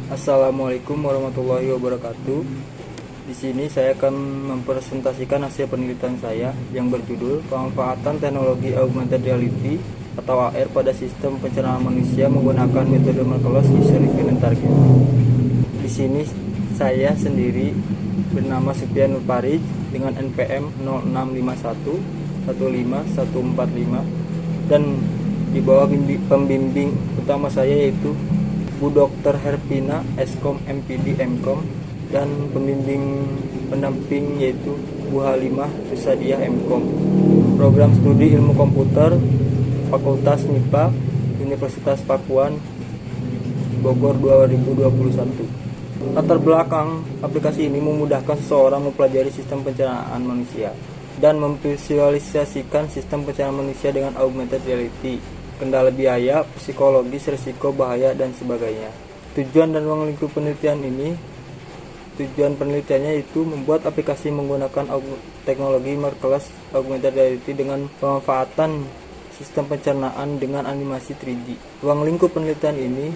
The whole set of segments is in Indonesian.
Assalamualaikum warahmatullahi wabarakatuh. Di sini saya akan mempresentasikan hasil penelitian saya yang berjudul Pemanfaatan Teknologi Augmented Reality atau AR pada sistem pencernaan manusia menggunakan metode Marvelous User Defined Target. Di sini saya sendiri bernama Supian Nur Parij dengan NPM 0651 15145 dan di bawah pembimbing utama saya yaitu Bu Dr. Herpina, Eskom MPD Mkom, dan pembimbing pendamping yaitu Bu Halimah Susadiah Mkom. Program Studi Ilmu Komputer, Fakultas MIPA, Universitas Pakuan, Bogor 2021. Latar belakang aplikasi ini memudahkan seseorang mempelajari sistem pencernaan manusia dan memvisualisasikan sistem pencernaan manusia dengan augmented reality, kendala biaya, psikologis, risiko, bahaya, dan sebagainya. Tujuan dan ruang lingkup penelitiannya itu membuat aplikasi menggunakan teknologi Marvelous Augmented Reality dengan pemanfaatan sistem pencernaan dengan animasi 3D. Ruang lingkup penelitian ini,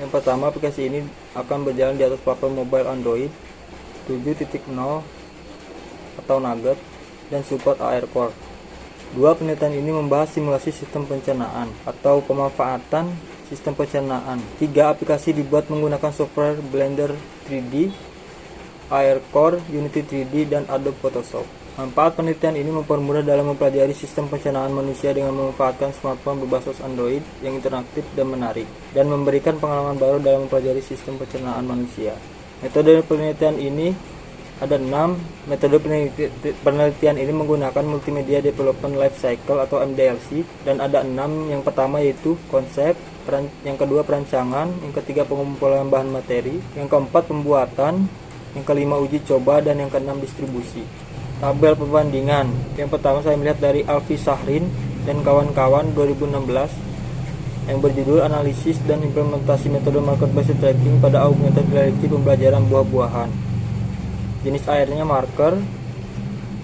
yang pertama, aplikasi ini akan berjalan di atas platform mobile Android 7.0 atau Nugget dan support AR Core. Dua, penelitian ini membahas simulasi sistem pencernaan atau pemanfaatan sistem pencernaan. Tiga, aplikasi dibuat menggunakan software Blender 3D, AR Core, Unity 3D, dan Adobe Photoshop. Empat, penelitian ini mempermudah dalam mempelajari sistem pencernaan manusia dengan memanfaatkan smartphone berbasis Android yang interaktif dan menarik, dan memberikan pengalaman baru dalam mempelajari sistem pencernaan manusia. Metode penelitian ini ada 6. Metode penelitian ini menggunakan Multimedia Development Life Cycle atau MDLC, dan ada 6. Yang pertama yaitu konsep, yang kedua perancangan, yang ketiga pengumpulan bahan materi, yang keempat pembuatan, yang kelima uji coba, dan yang keenam distribusi. Tabel perbandingan. Yang pertama saya melihat dari Alfi Sahrin dan kawan-kawan 2016 yang berjudul Analisis dan Implementasi Metode Market Based Tracking pada Augmented Reality Pembelajaran Buah-buahan. Jenis AR-nya marker,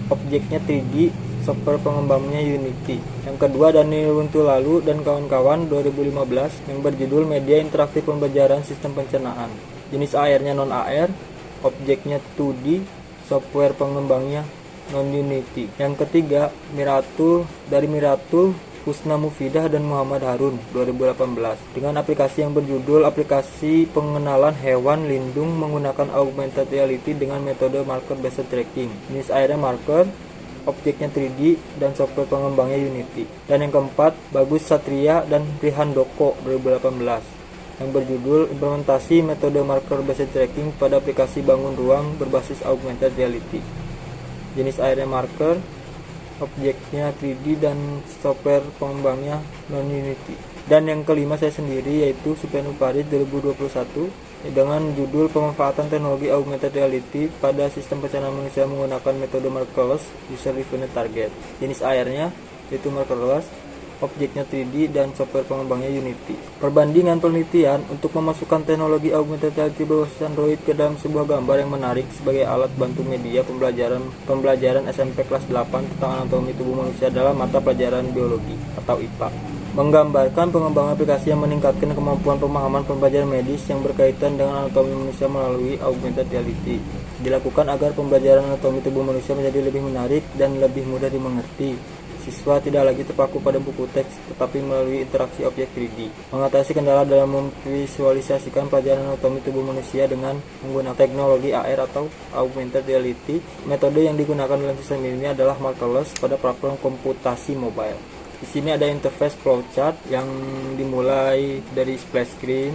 objeknya 3D, software pengembangnya Unity. Yang kedua Daniel Wuntulalu dan kawan-kawan 2015 yang berjudul Media Interaktif Pembelajaran Sistem Pencernaan. Jenis AR-nya non-AR, objeknya 2D, software pengembangnya non-Unity. Yang ketiga Miratul Husna Mufidah dan Muhammad Harun 2018 dengan aplikasi yang berjudul Aplikasi Pengenalan Hewan Lindung menggunakan Augmented Reality dengan metode Marker Based Tracking. Jenis AR marker, objeknya 3D, dan software pengembangnya Unity. Dan yang keempat Bagus Satria dan Prihandoko 2018 yang berjudul Implementasi Metode Marker Based Tracking pada aplikasi bangun ruang berbasis Augmented Reality. Jenis AR marker, objeknya 3D, dan software pengembangnya non-Unity. Dan yang kelima saya sendiri yaitu Supian Nur Parij 2021 dengan judul Pemanfaatan Teknologi Augmented Reality pada Sistem Pencernaan Manusia menggunakan metode Marvelous User Defined Target. Jenis AR-nya yaitu Marvelous, objeknya 3D, dan software pengembangnya Unity. Perbandingan penelitian untuk memasukkan teknologi augmented reality berbasis Android ke dalam sebuah gambar yang menarik sebagai alat bantu media pembelajaran SMP kelas 8 tentang anatomi tubuh manusia dalam mata pelajaran biologi atau IPA. Menggambarkan pengembangan aplikasi yang meningkatkan kemampuan pemahaman pembelajaran medis yang berkaitan dengan anatomi manusia melalui augmented reality. Dilakukan agar pembelajaran anatomi tubuh manusia menjadi lebih menarik dan lebih mudah dimengerti. Siswa tidak lagi terpaku pada buku teks, tetapi melalui interaksi objek 3D. Mengatasi kendala dalam memvisualisasikan pelajaran anatomi tubuh manusia dengan menggunakan teknologi AR atau Augmented Reality. Metode yang digunakan dalam sistem ini adalah Marvelous pada platform komputasi mobile. Di sini ada interface flowchart yang dimulai dari splash screen,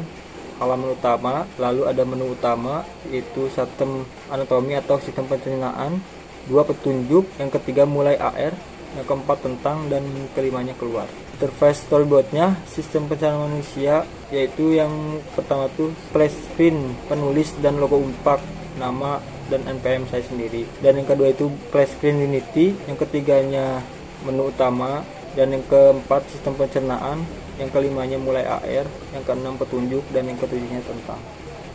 halaman utama, lalu ada menu utama yaitu sistem anatomi atau sistem pencernaan, 2 petunjuk, yang ketiga mulai AR, yang keempat tentang, dan kelimanya keluar. Interface storyboardnya sistem pencernaan manusia yaitu yang pertama tuh splash screen, penulis dan logo Unpak, nama dan NPM saya sendiri. Dan yang kedua itu splash screen Unity, yang ketiganya menu utama, dan yang keempat sistem pencernaan, yang kelimanya mulai AR, yang keenam petunjuk, dan yang ketujuhnya tentang.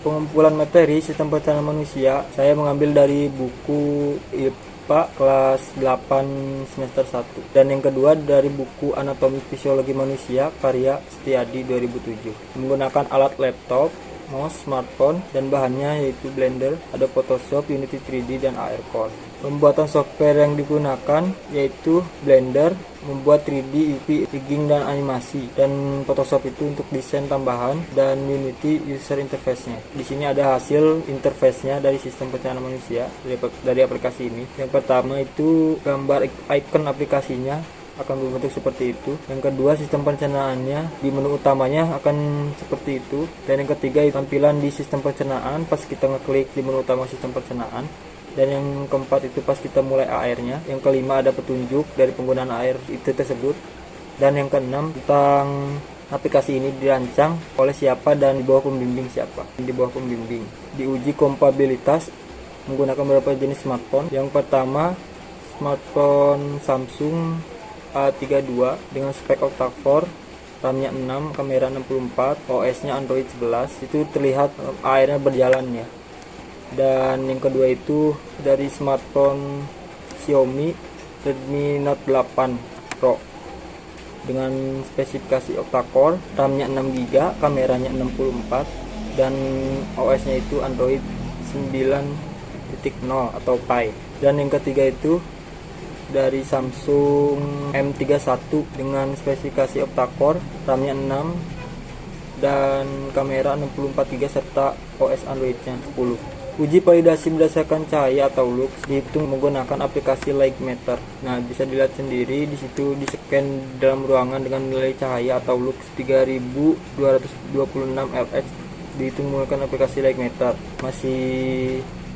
Pengumpulan materi sistem pencernaan manusia saya mengambil dari buku IPA kelas 8 semester 1, dan yang kedua dari buku Anatomi Fisiologi Manusia karya Setiadi 2007. Menggunakan alat laptop mouse, smartphone, dan bahannya yaitu Blender, ada Photoshop, Unity 3D, dan AR Core. Pembuatan software yang digunakan yaitu Blender membuat 3D, UV, rigging, dan animasi, dan Photoshop itu untuk desain tambahan, dan Unity user interface-nya. Di sini ada hasil interface-nya dari sistem pencernaan manusia dari aplikasi ini. Yang pertama itu gambar icon aplikasinya akan berbentuk seperti itu. Yang kedua, sistem pencernaannya di menu utamanya akan seperti itu. Dan yang ketiga, tampilan di sistem pencernaan pas kita ngeklik di menu utama sistem pencernaan. Dan yang keempat itu pas kita mulai AR-nya. Yang kelima, ada petunjuk dari penggunaan AR itu tersebut. Dan yang keenam, tentang aplikasi ini dirancang oleh siapa dan di bawah pembimbing siapa. Di bawah pembimbing. Diuji kompatibilitas menggunakan beberapa jenis smartphone. Yang pertama, smartphone Samsung A32 dengan spek octa-core, RAM-nya 6, kamera 64, OS-nya Android 11. Itu terlihat AR-nya berjalan ya. Dan yang kedua itu dari smartphone Xiaomi Redmi Note 8 Pro dengan spesifikasi octa-core, RAM-nya 6GB, kameranya 64, dan OS-nya itu Android 9.0 atau Pie. Dan yang ketiga itu dari Samsung M31 dengan spesifikasi octa-core, RAM-nya 6, dan kamera 64GB serta OS Android-nya 10. Uji validasi berdasarkan cahaya atau lux dihitung menggunakan aplikasi Lightmeter. Nah, bisa dilihat sendiri di situ di-scan dalam ruangan dengan nilai cahaya atau lux 3226 lx dihitung menggunakan aplikasi Lightmeter. Masih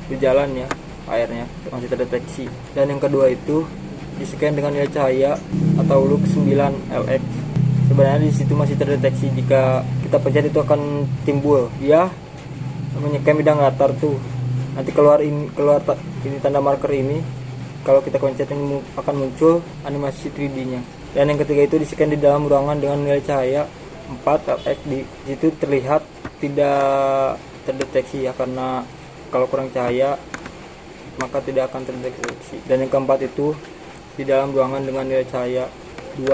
berjalan ya airnya, masih terdeteksi. Dan yang kedua itu di-scan dengan nilai cahaya atau lux 9 lx. Sebenarnya di situ masih terdeteksi, jika kita pencet itu akan timbul ya menyeka bidang latar tuh. Nanti keluar ini tanda marker ini, kalau kita pencet ini akan muncul animasi 3D-nya. Dan yang ketiga itu di-scan di dalam ruangan dengan nilai cahaya 4 lx. Di situ terlihat tidak terdeteksi ya, karena kalau kurang cahaya maka tidak akan terdeteksi. Dan yang keempat itu di dalam ruangan dengan nilai cahaya 2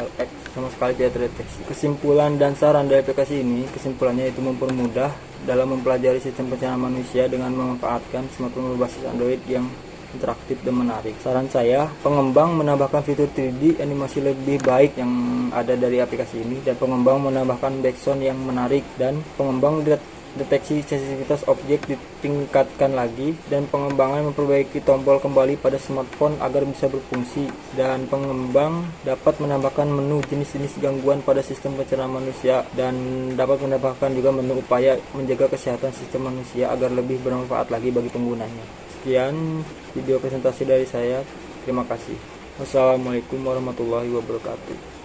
lx, sama sekali tidak terdeteksi. Kesimpulan dan saran dari aplikasi ini, kesimpulannya itu mempermudah dalam mempelajari sistem pencernaan manusia dengan memanfaatkan smartphone berbasis Android yang interaktif dan menarik. Saran saya, pengembang menambahkan fitur 3D animasi lebih baik yang ada dari aplikasi ini, dan pengembang menambahkan background yang menarik, dan pengembang deteksi sensitivitas objek ditingkatkan lagi, dan pengembangan memperbaiki tombol kembali pada smartphone agar bisa berfungsi, dan pengembang dapat menambahkan menu jenis-jenis gangguan pada sistem pencernaan manusia, dan dapat menambahkan juga menu upaya menjaga kesehatan sistem manusia agar lebih bermanfaat lagi bagi penggunanya. Sekian video presentasi dari saya, terima kasih. Wassalamualaikum warahmatullahi wabarakatuh.